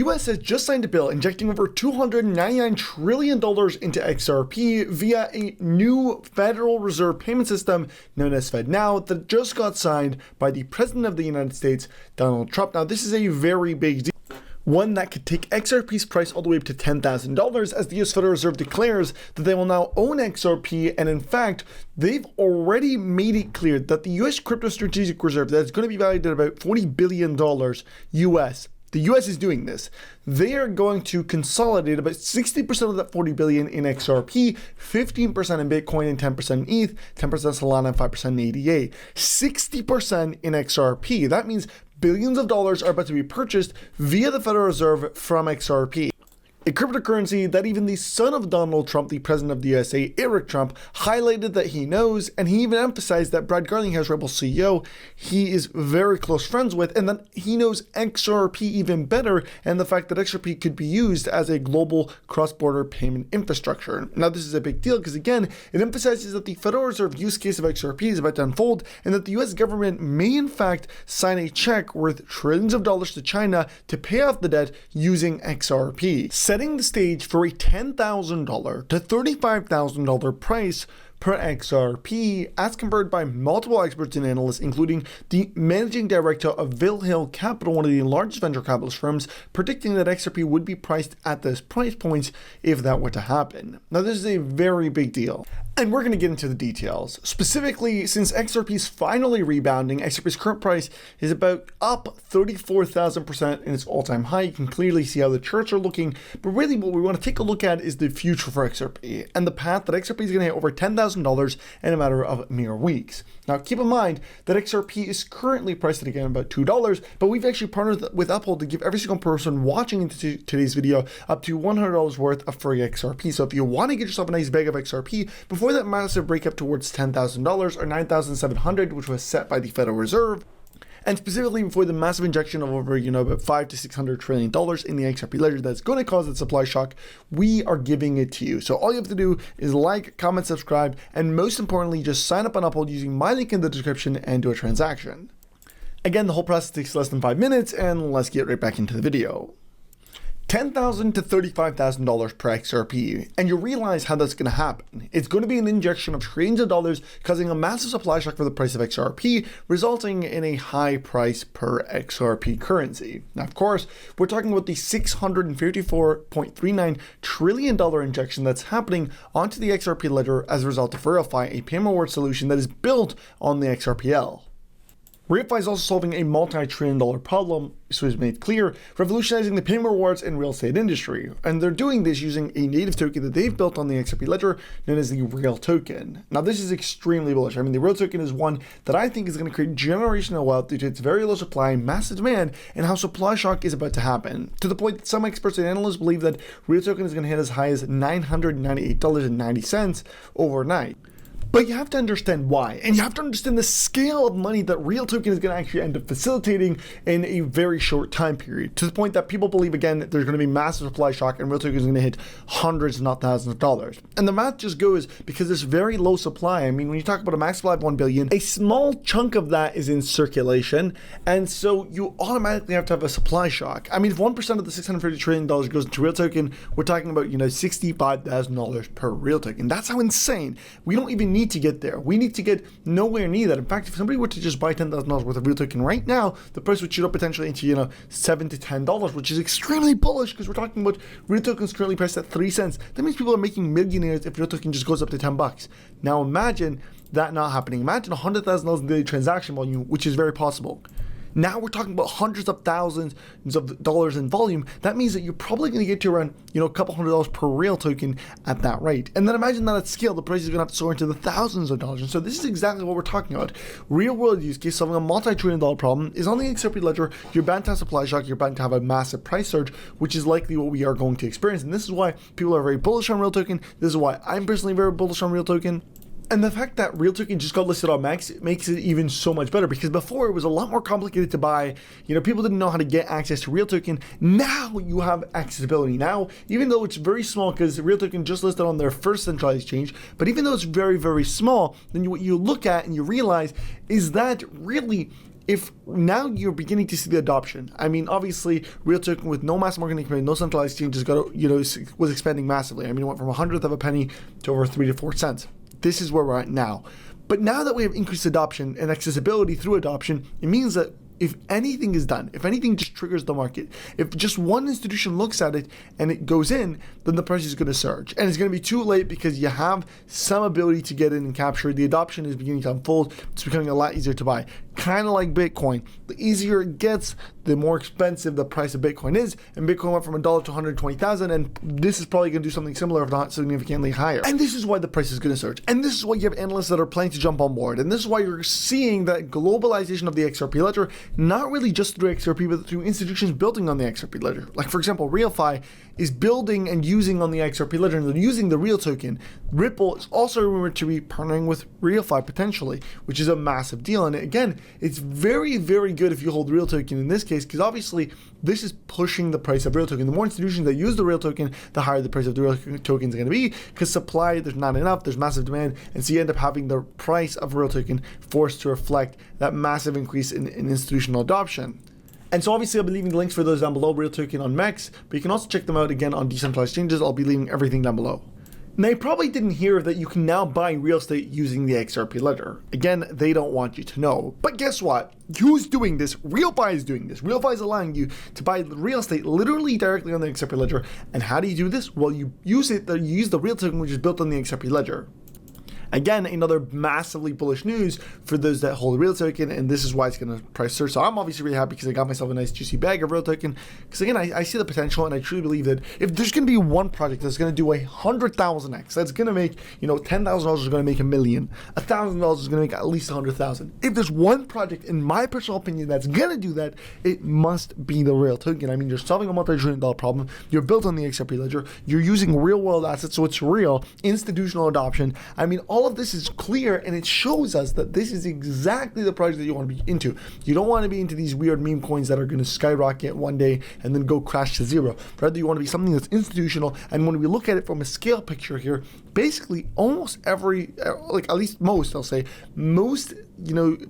US has just signed a bill injecting over $299 trillion into XRP via a new Federal Reserve payment system known as FedNow that just got signed by the President of the United States, Donald Trump. Now, this is a very big deal. One that could take XRP's price all the way up to $10,000 as the US Federal Reserve declares that they will now own XRP, and in fact, they've already made it clear that the US Crypto Strategic Reserve that is going to be valued at about $40 billion US. The US is doing this. They are going to consolidate about 60% of that $40 billion in XRP, 15% in Bitcoin, and 10% in ETH, 10% Solana, and 5% in ADA. 60% in XRP. That means billions of dollars are about to be purchased via the Federal Reserve from XRP. A cryptocurrency that even the son of Donald Trump, the president of the USA, Eric Trump, highlighted that he knows, and he even emphasized that Brad Garlinghouse, Rebel CEO, he is very close friends with, and that he knows XRP even better, and the fact that XRP could be used as a global cross-border payment infrastructure. Now, this is a big deal because, again, it emphasizes that the Federal Reserve use case of XRP is about to unfold, and that the US government may, in fact, sign a check worth trillions of dollars to China to pay off the debt using XRP, setting the stage for a $10,000 to $35,000 price per XRP, as compared by multiple experts and analysts, including the managing director of Vill Hill Capital, one of the largest venture capitalist firms, predicting that XRP would be priced at this price point if that were to happen. Now, this is a very big deal, and we're going to get into the details. Specifically, since XRP is finally rebounding, XRP's current price is about up 34,000% in its all-time high. You can clearly see how the charts are looking, but really what we want to take a look at is the future for XRP and the path that XRP is going to hit over $10,000 in a matter of mere weeks. Now, keep in mind that XRP is currently priced at, again, about $2, but we've actually partnered with Uphold to give every single person watching into today's video up to $100 worth of free XRP. So if you want to get yourself a nice bag of XRP before that massive breakup towards $10,000 or $9,700, which was set by the Federal Reserve, and specifically before the massive injection of over, about $500 to $600 trillion in the XRP ledger that's going to cause that supply shock, we are giving it to you. So all you have to do is like, comment, subscribe, and most importantly, just sign up on Uphold using my link in the description and do a transaction. Again, the whole process takes less than 5 minutes, and let's get right back into the video. $10,000 to $35,000 per XRP, and you realize how that's going to happen. It's going to be an injection of trillions of dollars, causing a massive supply shock for the price of XRP, resulting in a high price per XRP currency. Now, of course, we're talking about the $654.39 trillion injection that's happening onto the XRP ledger as a result of Verify, a payment reward solution that is built on the XRPL. Verify is also solving a multi-trillion-dollar problem, so it's made clear, revolutionizing the payment rewards and real estate industry. And they're doing this using a native token that they've built on the XRP ledger, known as the Real Token. Now, this is extremely bullish. I mean, the Real Token is one that I think is going to create generational wealth due to its very low supply, massive demand, and how supply shock is about to happen. To the point that some experts and analysts believe that Real Token is going to hit as high as $998.90 overnight. But you have to understand why, and you have to understand the scale of money that Real Token is going to actually end up facilitating in a very short time period, to the point that people believe, again, that there's going to be massive supply shock and Real Token is going to hit hundreds, not thousands of dollars. And the math just goes because there's very low supply. I mean, when you talk about a max supply of 1 billion, a small chunk of that is in circulation, and so you automatically have to have a supply shock. I mean, if 1% of the $650 trillion goes into Real Token, we're talking about, $65,000 per Real Token. That's how insane. We don't even need to get there. We need to get nowhere near that. In fact, if somebody were to just buy $10,000 worth of Real Token right now, the price would shoot up potentially into $7 to $10, which is extremely bullish because we're talking about Real Token's currently priced at 3 cents. That means people are making millionaires if Real Token just goes up to $10. Now imagine that not happening. Imagine $100,000 in daily transaction volume, which is very possible. Now we're talking about hundreds of thousands of dollars in volume. That means that you're probably going to get to around, a couple $100 per Real Token at that rate. And then imagine that at scale, the price is going to have to soar into the thousands of dollars. And so this is exactly what we're talking about. Real world use case solving a multi-trillion-dollar problem is on the XRP ledger. You're bound to have supply shock. You're bound to have a massive price surge, which is likely what we are going to experience. And this is why people are very bullish on Real Token. This is why I'm personally very bullish on Real Token. And the fact that Real Token just got listed on Max makes it even so much better, because before it was a lot more complicated to buy. People didn't know how to get access to Real Token. Now you have accessibility. Now, even though it's very small, because Real Token just listed on their first centralized exchange, but even though it's very, very small, then what you look at and you realize is that really if now you're beginning to see the adoption, I mean, obviously, real token with no mass marketing committee, no centralized exchanges, was expanding massively. I mean, it went from 1/100th of a penny to over 3 to 4 cents. This is where we're at now. But now that we have increased adoption and accessibility through adoption, it means that if anything is done, if anything just triggers the market, if just one institution looks at it and it goes in, then the price is going to surge. And it's going to be too late because you have some ability to get in and capture. The adoption is beginning to unfold. It's becoming a lot easier to buy. Kind of like Bitcoin. The easier it gets, the more expensive the price of Bitcoin is. And Bitcoin went from $1 to 120,000, and this is probably going to do something similar, if not significantly higher. And this is why the price is going to surge. And this is why you have analysts that are planning to jump on board. And this is why you're seeing that globalization of the XRP ledger, not really just through XRP, but through institutions building on the XRP ledger. Like, for example, RealFi is building and using on the XRP ledger, and they're using the real token. Ripple is also rumored to be partnering with RealFi potentially, which is a massive deal. And again, it's very, very good if you hold real token in this case, because obviously this is pushing the price of real token. The more institutions that use the real token, the higher the price of the real token is going to be, because supply, there's not enough, there's massive demand, and so you end up having the price of real token forced to reflect that massive increase in institutional adoption. And so obviously I'll be leaving the links for those down below, real token on MEX, but you can also check them out again on decentralized exchanges. I'll be leaving everything down below. Now, you probably didn't hear that you can now buy real estate using the XRP ledger. Again, they don't want you to know. But guess what? Who's doing this? RealFi is doing this. RealFi is allowing you to buy real estate literally directly on the XRP ledger. And how do you do this? Well, you use the real token, which is built on the XRP ledger. Again, another massively bullish news for those that hold real token, and this is why it's going to price surge. So I'm obviously really happy because I got myself a nice juicy bag of real token. Because again, I see the potential, and I truly believe that if there's going to be one project that's going to do 100,000x, that's going to make, $10,000 is going to make $1 million, $1,000 is going to make at least 100,000. If there's one project, in my personal opinion, that's going to do that, it must be the real token. I mean, you're solving a multi-trillion-dollar problem. You're built on the XRP ledger. You're using real-world assets, so it's real institutional adoption. I mean, all of this is clear, and it shows us that this is exactly the project that you want to be into. You don't want to be into these weird meme coins that are going to skyrocket one day and then go crash to zero. Rather, you want to be something that's institutional. And when we look at it from a scale picture here, basically almost every, at least most, I'll say, most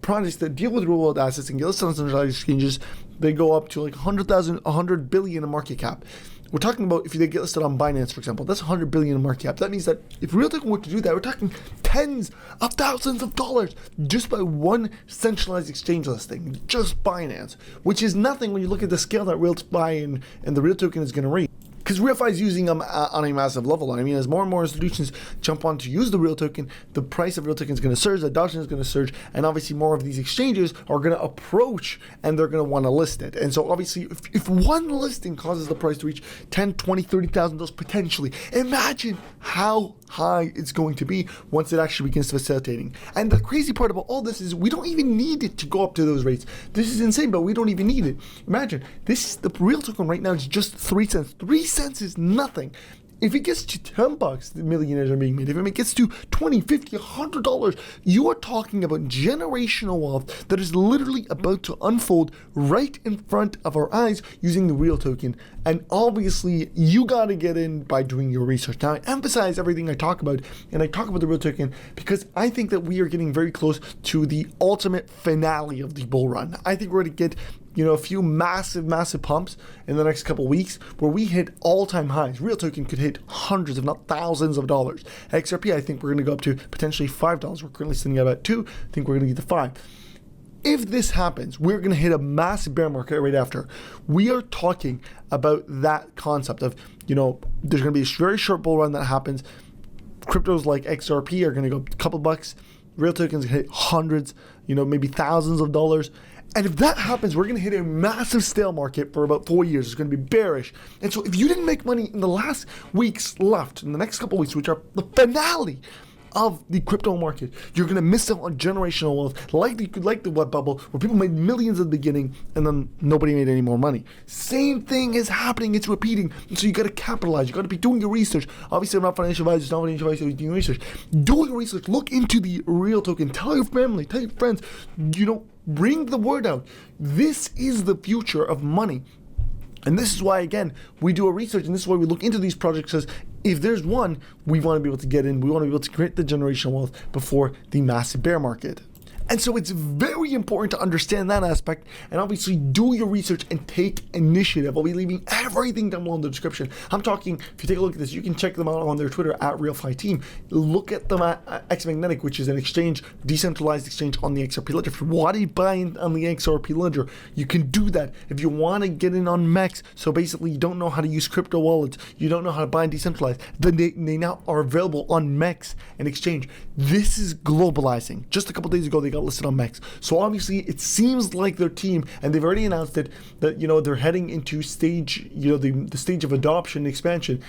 projects that deal with real world assets and get listed on centralized exchanges, they go up to 100,000, 100 billion in market cap. We're talking about if they get listed on Binance, for example, that's 100 billion in market cap. That means that if real token were to do that, we're talking tens of thousands of dollars just by one centralized exchange listing, just Binance, which is nothing when you look at the scale that RealFi and the real token is going to reach. Because RealFi is using them on a massive level. I mean, as more and more institutions jump on to use the real token, the price of real token is going to surge, the adoption is going to surge, and obviously more of these exchanges are going to approach and they're going to want to list it. And so obviously, if one listing causes the price to reach $10,000, $20,000, $30,000 potentially, imagine how high it's going to be once it actually begins facilitating. And the crazy part about all this is we don't even need it to go up to those rates. This is insane, but we don't even need it. Imagine, the real token right now is just 3 cents. 3 cents is nothing. If it gets to $10, the millionaires are being made. If it gets to $20, $50, $100, you are talking about generational wealth that is literally about to unfold right in front of our eyes using the real token. And obviously, you got to get in by doing your research. Now, I emphasize everything I talk about, and I talk about the real token because I think that we are getting very close to the ultimate finale of the bull run. I think we're going to get a few massive pumps in the next couple weeks where we hit all-time highs. Real token could hit hundreds, if not thousands of dollars. XRP, I think we're going to go up to potentially $5. We're currently sitting at about 2. I think we're going to get to 5. If this happens, we're going to hit a massive bear market right after. We are talking about that concept of, there's going to be a very short bull run that happens. Cryptos like XRP are going to go a couple bucks. Real tokens hit hundreds, maybe thousands of dollars. And if that happens, we're going to hit a massive stale market for about 4 years. It's going to be bearish. And so if you didn't make money in the last weeks left, in the next couple of weeks, which are the finale of the crypto market, you're going to miss out on generational wealth like the web bubble, where people made millions at the beginning and then nobody made any more money. Same thing is happening. It's repeating. And so you got to capitalize. You got to be doing your research. Obviously, I'm not financial advisors, not financial advisors, doing research. Doing research. Look into the real token. Tell your family, tell your friends, bring the word out. This is the future of money. And this is why, again, we do a research, and this is why we look into these projects, because if there's one, we want to be able to get in. We want to be able to create the generational wealth before the massive bear market. And so it's very important to understand that aspect and obviously do your research and take initiative. I'll be leaving everything down below in the description. I'm talking, if you take a look at this, you can check them out on their Twitter at RealFiTeam. Look at them at X Magnetic, which is an exchange, decentralized exchange on the XRP ledger. If you want to buy in on the XRP ledger, you can do that. If you want to get in on MEX, so basically you don't know how to use crypto wallets, you don't know how to buy and decentralize, then they now are available on MEX, an exchange. This is globalizing. Just a couple days ago, they got listed on MEX. So obviously it seems like their team, and they've already announced it, that, they're heading into stage, the stage of adoption and expansion.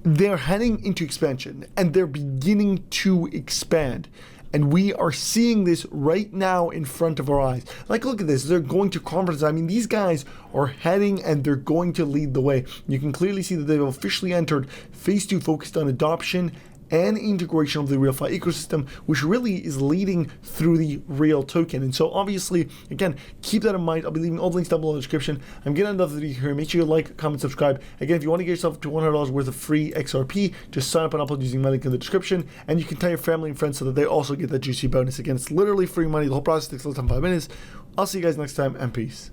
They're heading into expansion and they're beginning to expand. And we are seeing this right now in front of our eyes. Like, look at this. They're going to conferences. I mean, these guys are heading and they're going to lead the way. You can clearly see that they've officially entered phase 2, focused on adoption and integration of the RealFi ecosystem, which really is leading through the Real token. And so obviously, again, keep that in mind. I'll be leaving all the links down below in the description. I'm getting another video here. Make sure you like, comment, subscribe. Again, if you want to get yourself to $100 worth of free XRP, just sign up and upload using my link in the description. And you can tell your family and friends so that they also get that juicy bonus. Again, it's literally free money. The whole process takes less than 5 minutes. I'll see you guys next time, and peace.